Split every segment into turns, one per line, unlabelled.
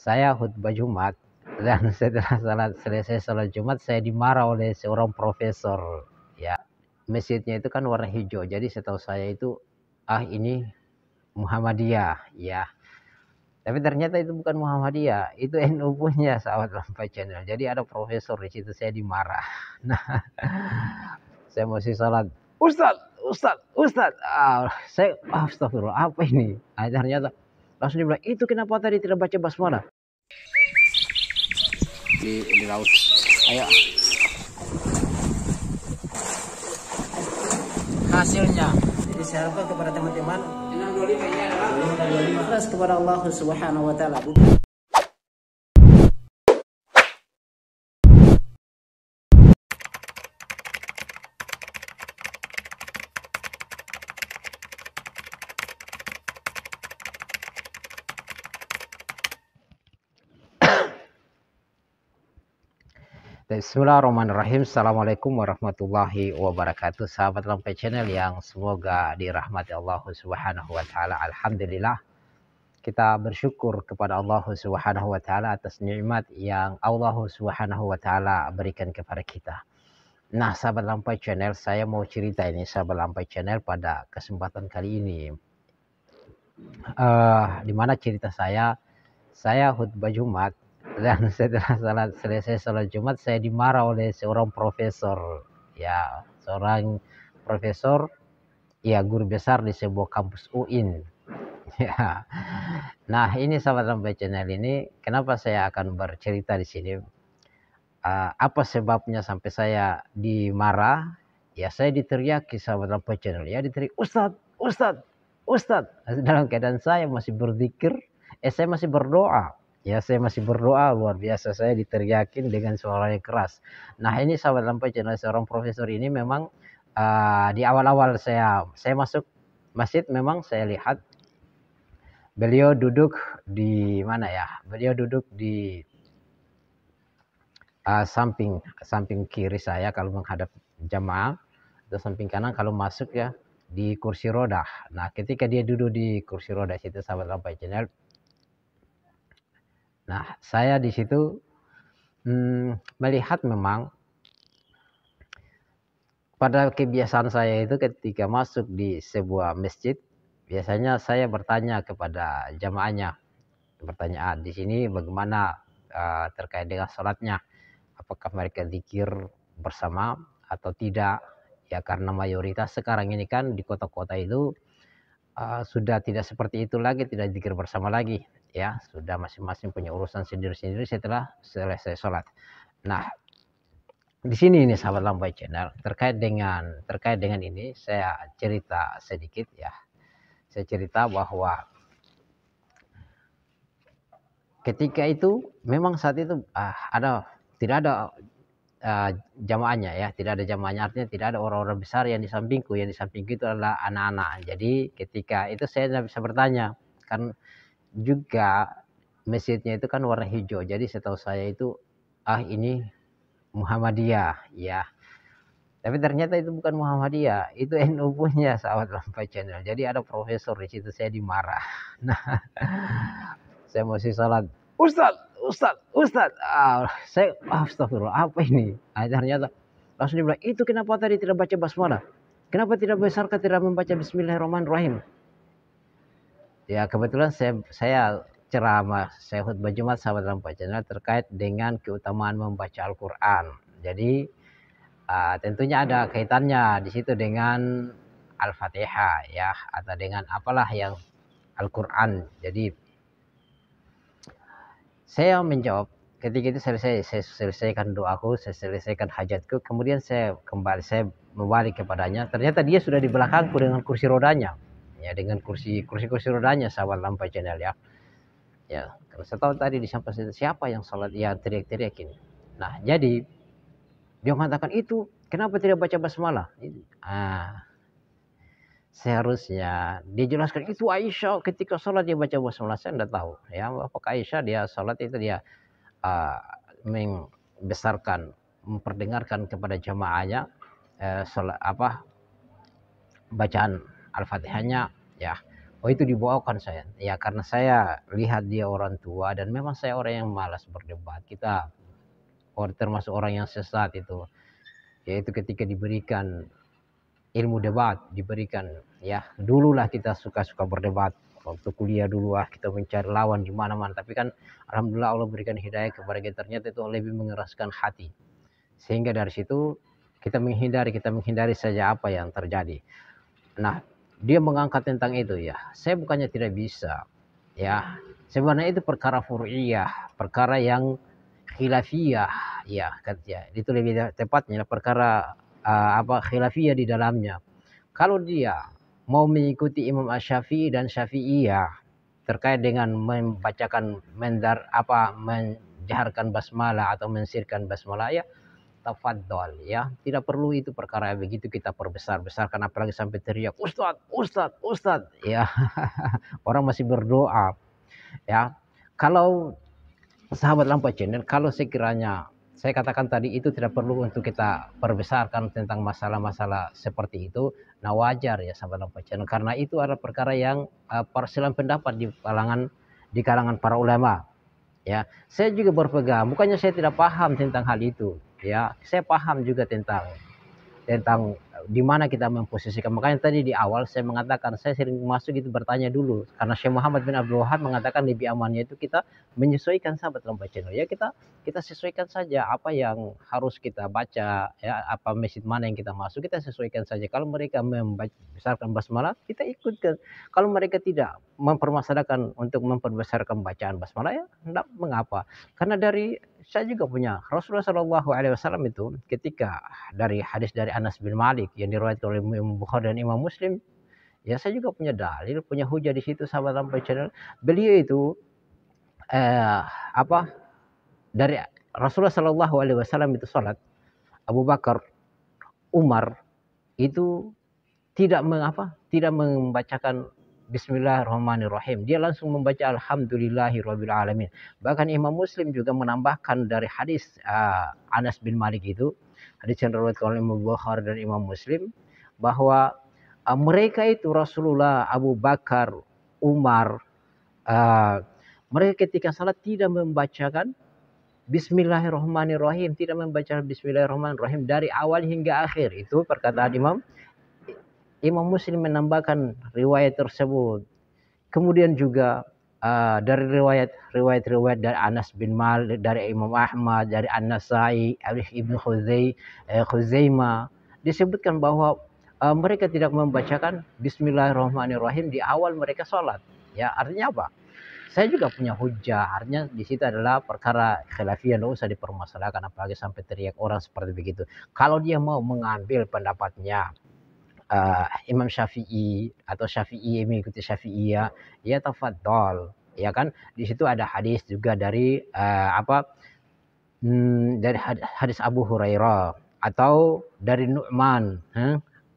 Saya khutbah Jumat dan setelah selesai sholat Jumat saya dimarah oleh seorang profesor. Ya, masjidnya itu kan warna hijau. Jadi setahu saya itu ini Muhammadiyah, ya. Tapi ternyata itu bukan Muhammadiyah, itu NU punya sahabat Lampai Channel. Jadi ada profesor di situ, saya dimarah. Nah, saya masih sholat. Ustad. Saya astagfirullah, apa ini? Ternyata langsung dibilang, itu kenapa tadi tidak baca basmalah? Di laut. Ayo. Hasilnya jadi saya harapkan kepada teman-teman 625 ini adalah ikhlas kepada Allah Subhanahu wa taala. Bismillahirrahmanirrahim. Assalamualaikum warahmatullahi wabarakatuh. Sahabat Lampai Channel yang semoga dirahmati Allah Subhanahu wa taala. Alhamdulillah kita bersyukur kepada Allah Subhanahu wa taala atas nikmat yang Allah Subhanahu wa taala berikan kepada kita. Nah, sahabat Lampai Channel, saya mau cerita ini sahabat Lampai Channel pada kesempatan kali ini. Di mana cerita saya khutbah Jumat dan setelah selesai sholat Jumat saya dimarah oleh seorang profesor, ya, seorang profesor, ya, guru besar di sebuah kampus UIN. Ya. Nah, ini sahabat Lampai Channel, ini kenapa saya akan bercerita di sini. Apa sebabnya sampai saya dimarah? Ya, saya diteriaki sahabat Lampai Channel, ya, diteriaki, Ustad. Dalam keadaan saya masih berzikir, saya masih berdoa. Ya, saya masih berdoa, luar biasa saya diteriakin dengan suara yang keras. Nah, ini sahabat Lampai Channel, seorang profesor ini memang di awal-awal saya masuk masjid, memang saya lihat beliau duduk di mana ya? Beliau duduk di samping kiri saya kalau menghadap jamaah, atau samping kanan kalau masuk ya di kursi roda. Nah, ketika dia duduk di kursi roda situ sahabat Lampai Channel, nah, saya di situ melihat memang pada kebiasaan saya itu ketika masuk di sebuah masjid, biasanya saya bertanya kepada jamaahnya, pertanyaan di sini bagaimana terkait dengan sholatnya, apakah mereka zikir bersama atau tidak, ya, karena mayoritas sekarang ini kan di kota-kota itu sudah tidak seperti itu lagi, tidak zikir bersama lagi, ya, sudah masing-masing punya urusan sendiri-sendiri setelah selesai sholat. Nah, di sini ini sahabat Lampai Channel, terkait dengan ini saya cerita sedikit, ya. Saya cerita bahwa ketika itu memang saat itu tidak ada jamaahnya, ya, tidak ada jamaahnya, artinya tidak ada orang-orang besar yang di sampingku. Yang di sampingku itu adalah anak-anak. Jadi ketika itu saya tidak bisa bertanya, kan juga masjidnya itu kan warna hijau. Jadi setahu saya itu ini Muhammadiyah, ya. Tapi ternyata itu bukan Muhammadiyah, itu NU punya sahabat Lampai Channel. Jadi ada profesor di situ, saya dimarah. Nah, saya masih sholat. Ustad. Saya astagfirullah, apa ini? Ternyata langsung dibilang, itu kenapa tadi tidak baca basmalah? Kenapa tidak besarkan tidak membaca Bismillahirrahmanirrahim? Ya, kebetulan saya ceramah, saya khutbah Jumat sahabat Lampai Channel terkait dengan keutamaan membaca Al-Quran. Jadi tentunya ada kaitannya di situ dengan Al-Fatihah, ya, atau dengan apalah yang Al-Quran. Jadi saya menjawab ketika itu saya selesaikan doaku, saya selesaikan hajatku, kemudian saya kembali kepadanya. Ternyata dia sudah di belakangku dengan kursi rodanya, ya, dengan kursi rodanya sahabat Lampai Channel, ya. Ya, kalau saya tahu tadi di samping siapa yang sholat, ya, teriak-teriak ini. Nah, jadi dia mengatakan, itu kenapa tidak baca basmalah? Seharusnya dia jelaskan, itu Aisyah ketika sholat dia baca basmalah. Saya tidak tahu, ya, apakah Aisyah dia sholat itu dia membesarkan, memperdengarkan kepada jamaahnya sholat bacaan Al-Fatihahnya, ya. Oh itu dibawakan saya. Ya karena saya lihat dia orang tua dan memang saya orang yang malas berdebat. Kita termasuk orang yang sesat itu. Yaitu ketika diberikan ilmu debat, diberikan ya dululah kita suka-suka berdebat. Waktu kuliah dulu kita mencari lawan di mana-mana. Tapi kan alhamdulillah Allah berikan hidayah kepada kita, ternyata itu lebih mengeraskan hati. Sehingga dari situ kita menghindari saja apa yang terjadi. Nah, dia mengangkat tentang itu ya. Saya bukannya tidak bisa. Ya, sebenarnya itu perkara fur'iyah, perkara yang khilafiyah ya katanya. Itu lebih tepatnya perkara khilafiyah di dalamnya. Kalau dia mau mengikuti Imam Asy-Syafi'i dan Syafi'iyah terkait dengan menjaharkan basmalah atau mensirkan basmalah ya tafadhol ya, tidak perlu itu perkara begitu kita perbesar-besarkan apalagi sampai teriak ustad ustad ustad ya. Orang masih berdoa ya. Kalau sahabat Lampai Channel, kalau sekiranya saya katakan tadi itu tidak perlu untuk kita perbesarkan tentang masalah-masalah seperti itu, nah wajar ya sahabat Lampai Channel, karena itu adalah perkara yang perselisihan pendapat di kalangan para ulama. Ya, saya juga berpegang, bukannya saya tidak paham tentang hal itu. Ya, saya paham juga tentang di mana kita memposisikan. Makanya tadi di awal saya mengatakan saya sering masuk itu bertanya dulu, karena Syekh Muhammad bin Abdul Wahab mengatakan lebih amannya itu kita menyesuaikan sahabat Lampai Channel. Ya kita sesuaikan saja apa yang harus kita baca ya, apa masjid mana yang kita masuk kita sesuaikan saja. Kalau mereka membesarkan basmalah kita ikutkan. Kalau mereka tidak mempermasalahkan untuk memperbesarkan bacaan basmalah ya tidak mengapa. Karena saya juga punya Rasulullah Shallallahu Alaihi Wasallam itu ketika dari hadis dari Anas bin Malik yang diriwayatkan oleh Imam Bukhari dan Imam Muslim, ya saya juga punya dalil, punya hujah di situ sahabat Lampai Channel. Beliau itu eh, apa dari Rasulullah Shallallahu Alaihi Wasallam itu salat, Abu Bakar, Umar itu tidak membacakan Bismillahirrahmanirrahim. Dia langsung membaca Alhamdulillahirabbil alamin. Bahkan Imam Muslim juga menambahkan dari hadis Anas bin Malik itu, hadis yang diriwayatkan oleh Imam Bukhari dan Imam Muslim, bahwa mereka itu Rasulullah, Abu Bakar, Umar, mereka ketika salat tidak membacakan Bismillahirrahmanirrahim, tidak membaca Bismillahirrahmanirrahim dari awal hingga akhir. Itu perkataan Imam Muslim menambahkan riwayat tersebut. Kemudian juga dari riwayat dari Anas bin Malik, dari Imam Ahmad, dari An-Nasai, Ibnu Khuzaimah disebutkan bahwa mereka tidak membacakan Bismillahirrahmanirrahim di awal mereka sholat. Ya, artinya apa? Saya juga punya hujah. Artinya di situ adalah perkara khilafiyah, tidak usah dipermasalahkan apalagi sampai teriak orang seperti begitu. Kalau dia mau mengambil pendapatnya Imam Syafi'i atau Syafi'i mengikuti Syafi'iyah, ya tafadhol. Ya kan? Di situ ada hadis juga dari dari hadis Abu Hurairah atau dari Nu'man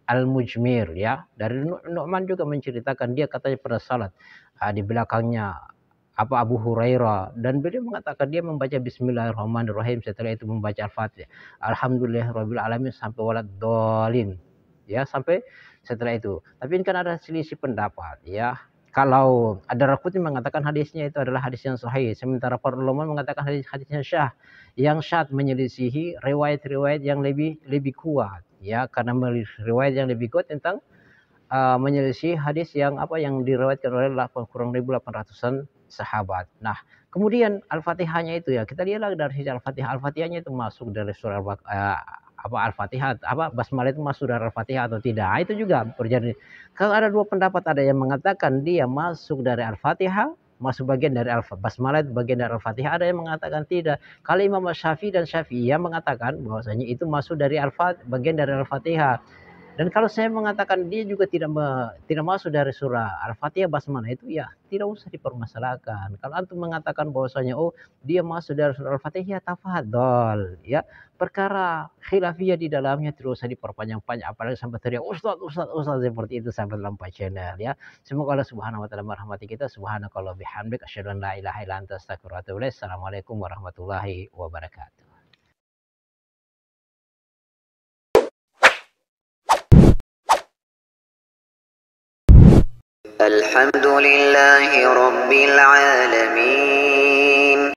Al-Mujmir ya. Dari Nu'man juga menceritakan dia katanya pada salat di belakangnya Abu Hurairah dan beliau mengatakan dia membaca Bismillahirrahmanirrahim, setelah itu membaca Al-Fatihah Alhamdulillahirabbil alamin sampai waladhdallin. Ya sampai setelah itu. Tapi ini kan ada selisih pendapat ya. Kalau ada Daraqutni mengatakan hadisnya itu adalah hadis yang sahih, sementara para ulama mengatakan hadisnya syadz, yang syadz menyelisihi riwayat-riwayat yang lebih kuat ya, karena riwayat yang lebih kuat tentang menyelisih hadis yang yang diriwayatkan oleh kurang lebih 800-an sahabat. Nah, kemudian Al-Fatihahnya itu ya, kita lihat dari sisi Al-Fatihah. Al-Fatihahnya itu masuk dari surah Al-Fatihah, basmalah itu masuk dari Al-Fatihah atau tidak. Nah, itu juga terjadi. Kalau ada dua pendapat, ada yang mengatakan dia masuk dari Al-Fatihah, masuk bagian dari basmalah itu bagian dari Al-Fatihah, ada yang mengatakan tidak. Kalau Imam Syafi'i dan Syafi'iyah mengatakan bahwasanya itu masuk dari bagian dari Al-Fatihah. Dan kalau saya mengatakan dia juga tidak masuk dari surah Al-Fatihah basmalah itu ya tidak usah dipermasalahkan. Kalau antum mengatakan bahwasanya dia masuk dari surah Al-Fatihah, ya tafadhol ya. Perkara khilafiyah di dalamnya tidak usah diperpanjang-panjang apalagi sampai teriak ustaz seperti itu sampai Lampai Channel ya. Semoga Allah Subhanahu wa taala merahmati kita. Subhanakallah bihamdik asyhadu an la ilaha illa anta astaghfiruka wa atubu ilaik. Assalamualaikum warahmatullahi wabarakatuh.
الحمد لله رب العالمين.